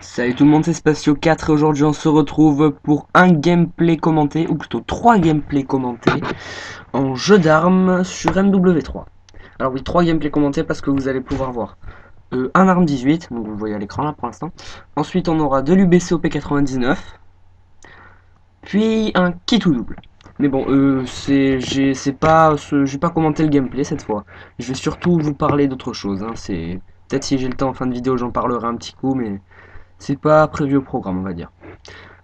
Salut tout le monde, c'est Spatio4 et aujourd'hui on se retrouve pour un gameplay commenté, ou plutôt 3 gameplays commentés en jeu d'armes sur MW3. Alors oui, 3 gameplays commentés parce que vous allez pouvoir voir un arme 18, donc vous le voyez à l'écran là pour l'instant. Ensuite on aura de l'UBC P99, puis un kit ou double. Mais bon, j'ai pas commenté le gameplay cette fois. Je vais surtout vous parler d'autre chose. C'est peut-être si j'ai le temps en fin de vidéo j'en parlerai un petit coup, mais c'est pas prévu au programme, on va dire.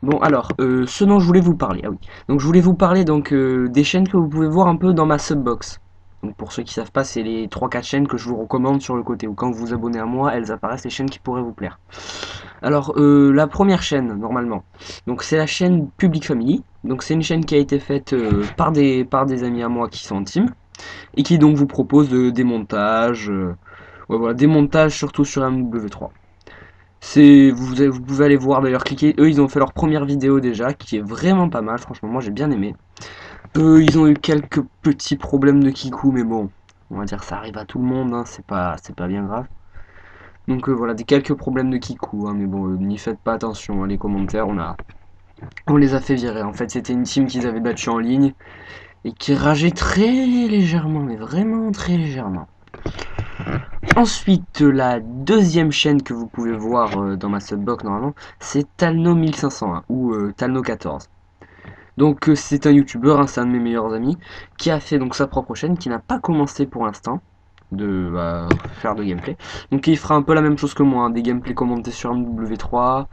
Bon alors, ce dont je voulais vous parler, ah oui. Donc je voulais vous parler des chaînes que vous pouvez voir un peu dans ma subbox. Donc pour ceux qui savent pas, c'est les 3-4 chaînes que je vous recommande sur le côté, ou quand vous vous abonnez à moi, elles apparaissent les chaînes qui pourraient vous plaire. Alors la première chaîne, normalement, donc c'est la chaîne Public Family. Donc c'est une chaîne qui a été faite par des amis à moi qui sont en team, et qui donc vous propose des montages, ouais, voilà, des montages surtout sur MW3. Vous pouvez aller voir d'ailleurs, cliquer. Eux, ils ont fait leur première vidéo déjà, qui est vraiment pas mal. Franchement, moi j'ai bien aimé. Eux, ils ont eu quelques petits problèmes de kikou, mais bon, on va dire ça arrive à tout le monde, hein, c'est pas bien grave. Donc voilà, des quelques problèmes de kikou, hein, mais bon, n'y faites pas attention. Hein, les commentaires, on les a fait virer. En fait, c'était une team qu'ils avaient battue en ligne et qui rageait très légèrement, mais vraiment très légèrement. Ensuite, la deuxième chaîne que vous pouvez voir dans ma subbox normalement, c'est Talno 1501 ou Talno 14. Donc c'est un youtubeur, hein, c'est un de mes meilleurs amis, qui a fait donc sa propre chaîne, qui n'a pas commencé pour l'instant de faire de gameplay. Donc il fera un peu la même chose que moi, hein, des gameplays commentés sur MW3.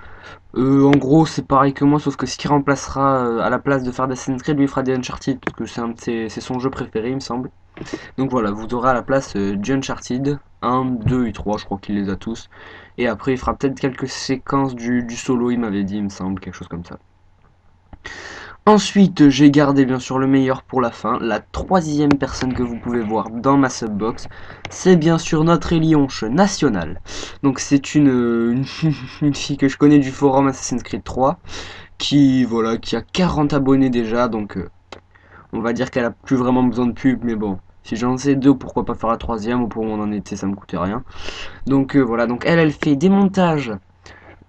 En gros c'est pareil que moi, sauf que ce qui remplacera à la place de faire des Assassin's Creed, lui il fera des Uncharted, parce que c'est son jeu préféré il me semble. Donc voilà, vous aurez à la place du Uncharted 1, 2 et 3, je crois qu'il les a tous. Et après, il fera peut-être quelques séquences du solo, il m'avait dit, il me semble, quelque chose comme ça. Ensuite, j'ai gardé bien sûr le meilleur pour la fin. La troisième personne que vous pouvez voir dans ma subbox, c'est bien sûr notre Elionche nationale. Donc c'est une fille que je connais du forum Assassin's Creed 3, voilà, qui a 40 abonnés déjà, donc on va dire qu'elle a plus vraiment besoin de pub, mais bon. Si j'en sais deux, pourquoi pas faire la troisième, au point où on en était, ça me coûtait rien. Donc voilà, donc elle fait des montages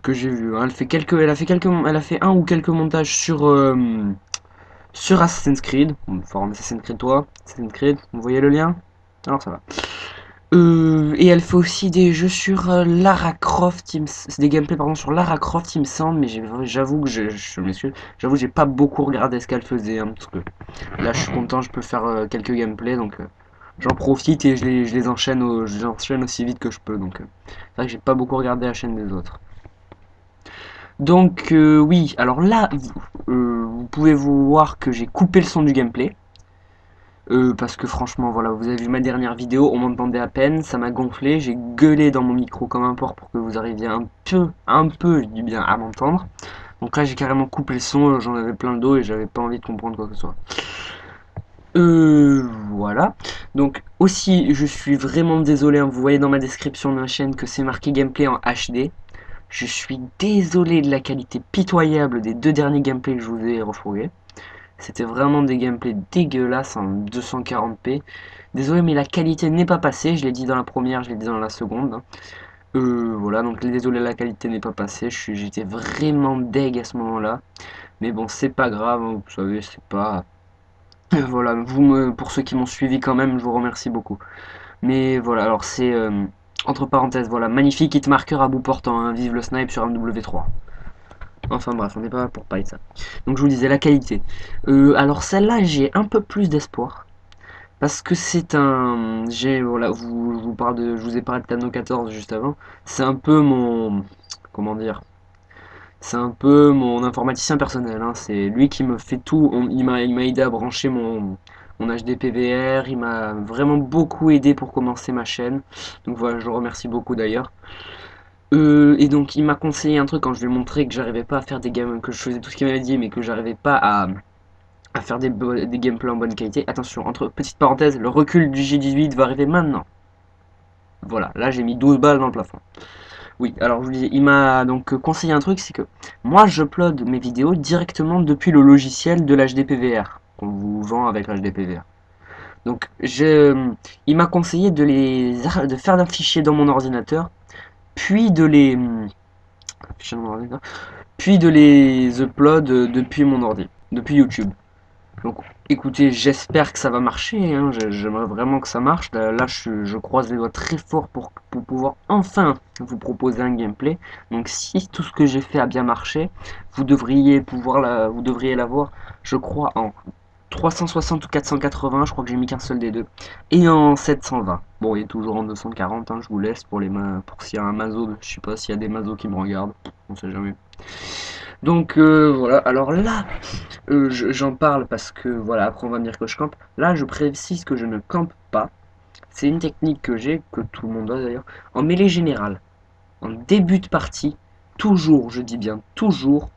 que j'ai vu. Hein. Elle a fait un ou quelques montages sur Assassin's Creed. Forum Assassin's Creed 3, Assassin's Creed, vous voyez le lien? Alors ça va. Et elle fait aussi des jeux sur Lara Croft, c'est des gameplays pardon sur Lara Croft il me semble, mais j'avoue que je m'excuse, j'avoue que j'ai pas beaucoup regardé ce qu'elle faisait, hein, parce que là je suis content, je peux faire quelques gameplays, donc j'en profite et je les enchaîne aussi vite que je peux, donc c'est vrai que j'ai pas beaucoup regardé la chaîne des autres. Donc oui, alors là, vous pouvez vous voir que j'ai coupé le son du gameplay. Parce que franchement, voilà, vous avez vu ma dernière vidéo, on m'entendait à peine, ça m'a gonflé, j'ai gueulé dans mon micro comme un porc pour que vous arriviez un peu, je dis bien, à m'entendre. Donc là, j'ai carrément coupé le son, j'en avais plein le dos et j'avais pas envie de comprendre quoi que ce soit. Voilà. Donc aussi, je suis vraiment désolé, hein, vous voyez dans ma description de ma chaîne que c'est marqué gameplay en HD. Je suis désolé de la qualité pitoyable des deux derniers gameplays que je vous ai refourgués. C'était vraiment des gameplays dégueulasses en 240p. Désolé, mais la qualité n'est pas passée. Je l'ai dit dans la première, je l'ai dit dans la seconde. Hein. Voilà, donc désolé, la qualité n'est pas passée. J'étais vraiment deg à ce moment-là. Mais bon, c'est pas grave, hein, vous savez, c'est pas. Voilà, pour ceux qui m'ont suivi quand même, je vous remercie beaucoup. Mais voilà, alors c'est. Entre parenthèses, voilà, magnifique hitmarker à bout portant. Hein, vive le snipe sur MW3. Enfin bref, on n'est pas là pour parler de ça. Donc je vous disais la qualité. Alors celle-là, j'ai un peu plus d'espoir. Parce que c'est un... Voilà, je vous ai parlé de Tano 14 juste avant. C'est un peu mon... Comment dire? C'est un peu mon informaticien personnel. Hein. C'est lui qui me fait tout. Il m'a aidé à brancher mon HDP VR. Il m'a vraiment beaucoup aidé pour commencer ma chaîne. Donc voilà, je le remercie beaucoup d'ailleurs. Et donc il m'a conseillé un truc quand je lui ai montré que j'arrivais pas à faire des games, que je faisais tout ce qu'il m'avait dit, mais que j'arrivais pas à faire des gameplays en bonne qualité. Attention, entre petites parenthèses, le recul du G18 va arriver maintenant. Voilà, là j'ai mis 12 balles dans le plafond. Oui, alors je vous dis, il m'a donc conseillé un truc, c'est que moi j'upload mes vidéos directement depuis le logiciel de l'HDPVR, qu'on vous vend avec l'HDPVR. Donc il m'a conseillé de faire un fichier dans mon ordinateur, puis fichiers dans mon ordinateur, puis de les upload depuis mon ordi, depuis YouTube. Donc écoutez, j'espère que ça va marcher, hein. J'aimerais vraiment que ça marche. Là, je croise les doigts très fort pour pouvoir enfin vous proposer un gameplay. Donc si tout ce que j'ai fait a bien marché, vous devriez l'avoir, je crois, en 360 ou 480, je crois que j'ai mis qu'un seul des deux, et en 720. Bon, il est toujours en 240, hein, je vous laisse pour les mains, pour s'il y a un mazo, je sais pas s'il y a des mazos qui me regardent, on sait jamais. Donc voilà, alors là, j'en parle parce que voilà, après on va me dire que je campe. Là, je précise que je ne campe pas. C'est une technique que j'ai, que tout le monde a d'ailleurs, en mêlée générale, en début de partie, toujours, je dis bien toujours,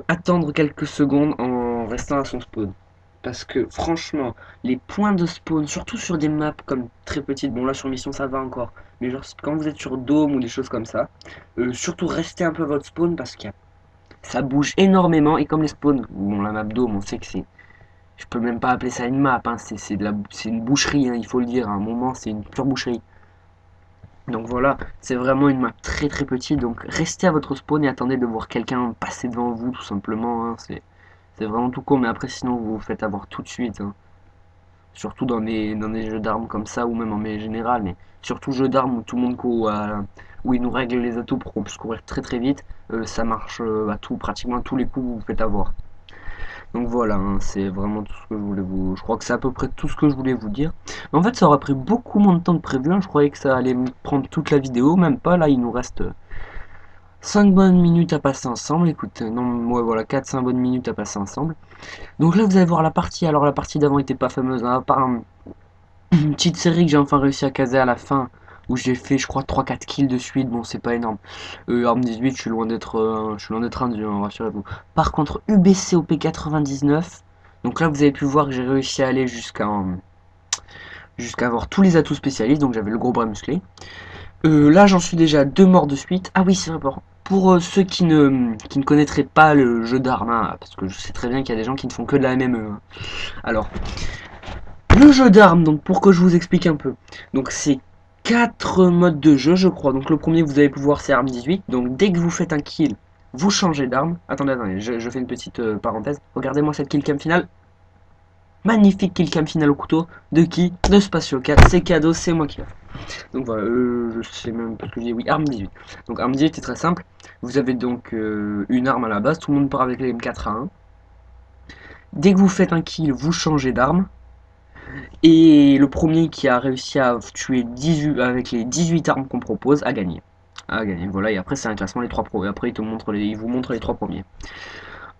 attendre quelques secondes en restant à son spawn. Parce que franchement, les points de spawn, surtout sur des maps comme très petites, bon là sur mission ça va encore, mais genre quand vous êtes sur Dome ou des choses comme ça, surtout restez un peu à votre spawn parce que ça bouge énormément et comme les spawns, bon la map Dome on sait que c'est, je peux même pas appeler ça une map, hein, c'est une boucherie, hein, il faut le dire, à un moment c'est une pure boucherie. Donc voilà, c'est vraiment une map très très petite, donc restez à votre spawn et attendez de voir quelqu'un passer devant vous tout simplement, hein, c'est vraiment tout con, mais après sinon vous vous faites avoir tout de suite, hein. Surtout dans des jeux d'armes comme ça, ou même en mêlée générale, mais surtout jeux d'armes où tout le monde court, où ils nous règlent les atouts pour qu'on puisse courir très très vite, ça marche à pratiquement à tous les coups vous vous faites avoir. Donc voilà, hein, c'est vraiment tout ce que je voulais vous... Je crois que c'est à peu près tout ce que je voulais vous dire. Mais en fait, ça aurait pris beaucoup moins de temps que prévu, hein. Je croyais que ça allait me prendre toute la vidéo, même pas. Là, il nous reste 5 bonnes minutes à passer ensemble. Écoutez, non, ouais, voilà, 4-5 bonnes minutes à passer ensemble. Donc là, vous allez voir la partie. Alors, la partie d'avant était pas fameuse, hein, à part une petite série que j'ai enfin réussi à caser à la fin, où j'ai fait, je crois, 3-4 kills de suite. Bon, c'est pas énorme. Arme 18, je suis loin d'être un dieu, hein, rassurez-vous. Par contre, UBC OP 99. Donc là, vous avez pu voir que j'ai réussi à aller jusqu'à avoir tous les atouts spécialistes. Donc j'avais le gros bras musclé. Là, j'en suis déjà à 2 morts de suite. Ah oui, c'est important. Pour ceux qui ne connaîtraient pas le jeu d'armes, hein, parce que je sais très bien qu'il y a des gens qui ne font que de la MME. Hein. Alors, le jeu d'armes, donc pour que je vous explique un peu. Donc c'est 4 modes de jeu, je crois. Donc le premier que vous allez pouvoir, c'est arme 18. Donc dès que vous faites un kill, vous changez d'arme. Attendez, je fais une petite parenthèse. Regardez-moi cette kill cam finale. Magnifique kill cam finale au couteau. De qui? De Spatio 4. C'est cadeau, c'est moi qui l'ai fait. Donc voilà, je sais même pas ce que je dis. Oui, arme 18. Donc arme 18 est très simple. Vous avez donc une arme à la base. Tout le monde part avec les M4A1. Dès que vous faites un kill, vous changez d'arme. Et le premier qui a réussi à tuer 18 avec les 18 armes qu'on propose a gagné. A gagné, voilà, et après c'est un classement les 3 pros. Et après il vous montre les 3 premiers.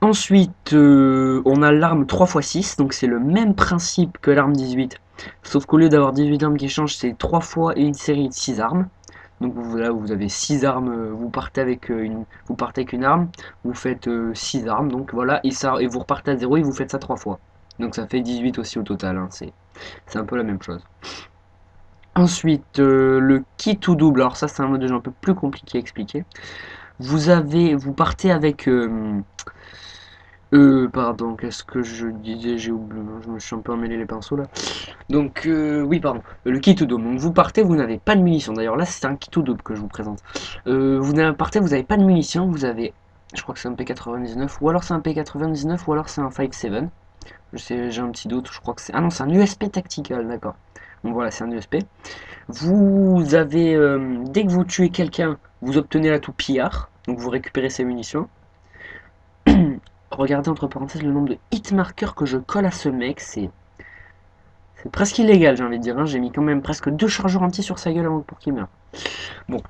Ensuite, on a l'arme 3x6, donc c'est le même principe que l'arme 18. Sauf qu'au lieu d'avoir 18 armes qui changent, c'est 3 fois et une série de 6 armes. Donc là vous avez 6 armes, vous partez avec une arme, vous faites 6 armes, donc voilà, et vous repartez à 0 et vous faites ça 3 fois. Donc ça fait 18 aussi au total, hein, c'est un peu la même chose. Ensuite, le kit ou double, alors ça c'est un mode de jeu un peu plus compliqué à expliquer. Vous partez avec... pardon, qu'est-ce que je disais? J'ai oublié, je me suis un peu emmêlé les pinceaux là. Donc, oui, pardon, le kit ou double. Donc vous partez, vous n'avez pas de munitions. D'ailleurs là c'est un kit ou double que je vous présente. Partez, vous n'avez pas de munitions, vous avez... Je crois que c'est un P99, ou alors c'est un P99, ou alors c'est un 5.7. Je sais, j'ai un petit doute, je crois que c'est... Ah non, c'est un USP Tactical, d'accord. Donc voilà, c'est un USP. Vous avez... dès que vous tuez quelqu'un, vous obtenez l'atout pillard. Donc vous récupérez ses munitions. Regardez entre parenthèses le nombre de hit markers que je colle à ce mec, c'est presque illégal, j'ai envie de dire. Hein. J'ai mis quand même presque 2 chargeurs entiers sur sa gueule avant pour qu'il meure. Bon,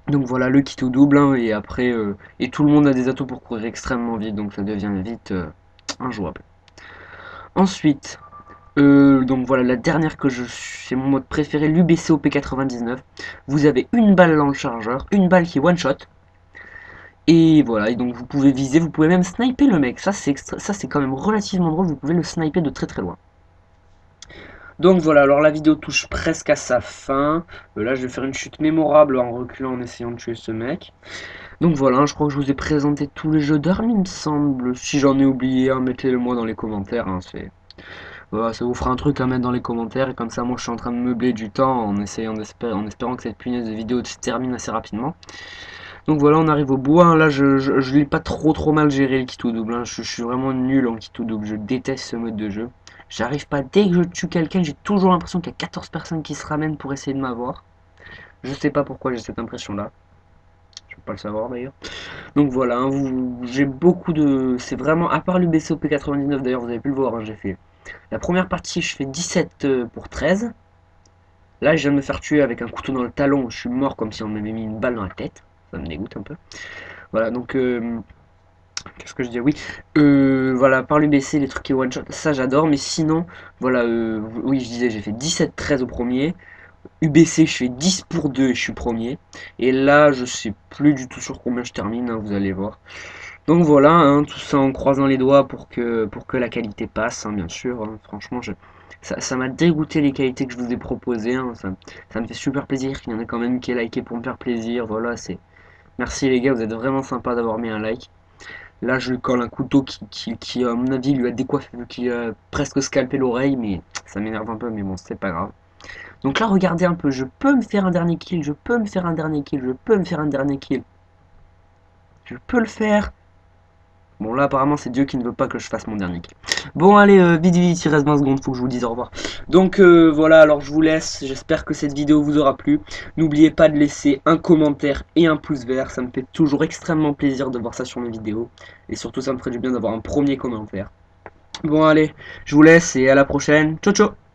donc voilà le kit au double, hein, et après, et tout le monde a des atouts pour courir extrêmement vite, donc ça devient vite injouable. Ensuite, donc voilà, la dernière c'est mon mode préféré, l'UBC OP99. Vous avez une balle dans le chargeur, une balle qui one shot. Et voilà, et donc vous pouvez viser, vous pouvez même sniper le mec. Ça c'est quand même relativement drôle, vous pouvez le sniper de très très loin. Donc voilà, alors la vidéo touche presque à sa fin. Là je vais faire une chute mémorable en reculant en essayant de tuer ce mec. Donc voilà, je crois que je vous ai présenté tous les jeux d'armes il me semble. Si j'en ai oublié un, mettez-le moi dans les commentaires, hein, voilà, ça vous fera un truc à mettre dans les commentaires, et comme ça moi je suis en train de meubler du temps en espérant que cette punaise de vidéo se termine assez rapidement. Donc voilà, on arrive au bout, hein. Là je l'ai pas trop mal géré le kit ou double, hein. Je suis vraiment nul en kit ou double, je déteste ce mode de jeu. J'arrive pas, dès que je tue quelqu'un, j'ai toujours l'impression qu'il y a 14 personnes qui se ramènent pour essayer de m'avoir. Je sais pas pourquoi j'ai cette impression là. Je peux pas le savoir d'ailleurs. Donc voilà, hein, j'ai beaucoup de... C'est vraiment, à part l'UBCOP 99 d'ailleurs, vous avez pu le voir, hein, j'ai fait... La première partie, je fais 17 pour 13. Là, je viens de me faire tuer avec un couteau dans le talon, je suis mort comme si on m'avait mis une balle dans la tête. Ça me dégoûte un peu. Voilà, donc... qu'est-ce que je dis? Oui, voilà, par l'UBC, les trucs qui one-shot, ça j'adore, mais sinon, voilà, oui, je disais, j'ai fait 17-13 au premier. UBC, je fais 10 pour 2 et je suis premier. Et là, je sais plus du tout sur combien je termine, hein, vous allez voir. Donc voilà, hein, tout ça en croisant les doigts pour que la qualité passe, hein, bien sûr. Hein. Franchement, ça m'a dégoûté les qualités que je vous ai proposées. Hein. Ça me fait super plaisir qu'il y en ait quand même qui aient liké pour me faire plaisir. Voilà, c'est... Merci les gars, vous êtes vraiment sympas d'avoir mis un like. Là, je lui colle un couteau qui, à mon avis, lui a décoiffé, qui a presque scalpé l'oreille, mais ça m'énerve un peu, mais bon, c'est pas grave. Donc là, regardez un peu, je peux me faire un dernier kill, je peux me faire un dernier kill, je peux me faire un dernier kill. Je peux le faire. Bon, là, apparemment, c'est Dieu qui ne veut pas que je fasse mon dernier kill. Bon, allez, vite, vite, il reste 20 secondes, faut que je vous dise au revoir. Donc, voilà, alors je vous laisse. J'espère que cette vidéo vous aura plu. N'oubliez pas de laisser un commentaire et un pouce vert. Ça me fait toujours extrêmement plaisir de voir ça sur mes vidéos. Et surtout, ça me ferait du bien d'avoir un premier commentaire. Bon, allez, je vous laisse et à la prochaine. Ciao, ciao!